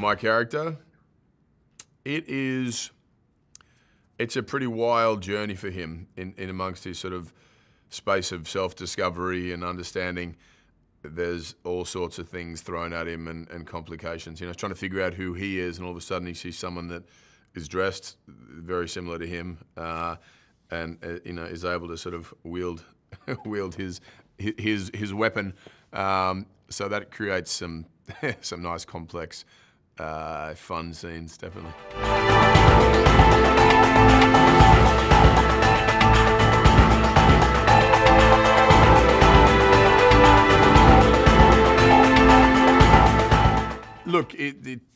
my character, it's a pretty wild journey for him in amongst his sort of space of self-discovery and understanding. There's all sorts of things thrown at him and complications. You know, he's trying to figure out who he is, and all of a sudden he sees someone that is dressed very similar to him, and you know, is able to sort of wield his weapon. So that creates some some nice, complex, fun scenes, definitely. Look,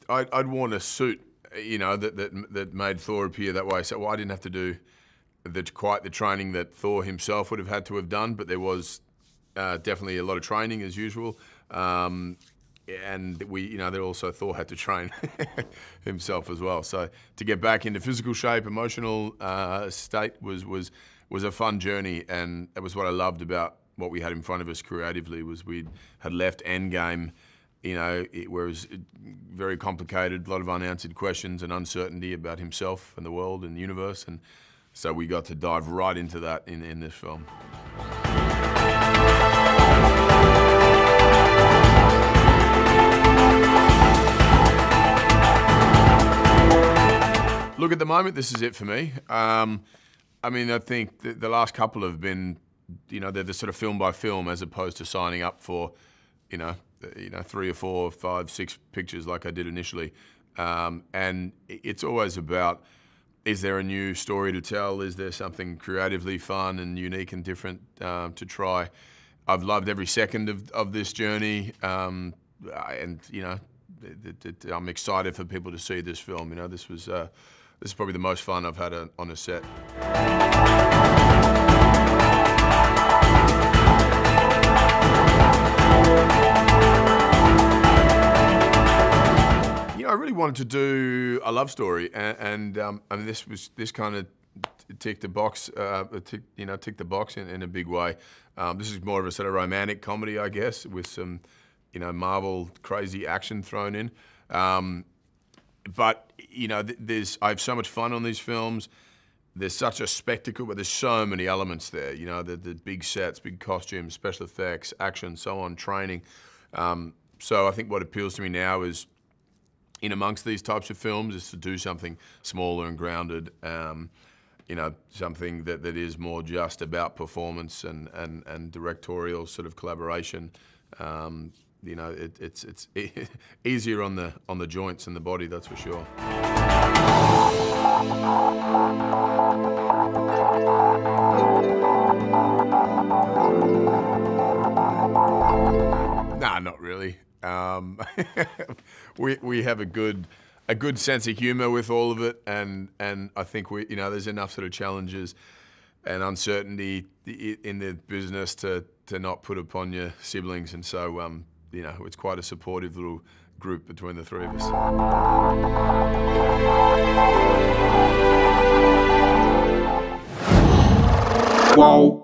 I'd worn a suit, you know, that made Thor appear that way. So I didn't have to do quite the training that Thor himself would have had to have done, but there was definitely a lot of training as usual. And there also Thor had to train himself as well. So to get back into physical shape, emotional state was a fun journey, and that was what I loved about what we had in front of us creatively. Was we had left Endgame, you know, where it was very complicated, a lot of unanswered questions and uncertainty about himself and the world and the universe, and so we got to dive right into that in this film. Look, at the moment, this is it for me. I mean, I think the last couple have been, you know, they're the sort of film by film as opposed to signing up for, you know, 3 or 4, 5, 6 pictures like I did initially. And it's always about, is there a new story to tell? Is there something creatively fun and unique and different to try? I've loved every second of this journey, and you know, I'm excited for people to see this film. You know, this is probably the most fun I've had on a set. I really wanted to do a love story, and I mean, this kind of ticked the box, ticked the box in a big way. This is more of a sort of romantic comedy, I guess, with some, you know, Marvel crazy action thrown in. But you know, I have so much fun on these films. There's such a spectacle, but there's so many elements there. You know, the big sets, big costumes, special effects, action, so on, training. So I think what appeals to me now is, in amongst these types of films, is to do something smaller and grounded, you know, something that is more just about performance and directorial sort of collaboration. You know, it's easier on the joints and the body, that's for sure. Nah, not really. We have a good sense of humor with all of it, and I think there's enough sort of challenges and uncertainty in the business to not put upon your siblings, and so you know, it's quite a supportive little group between the three of us. Whoa.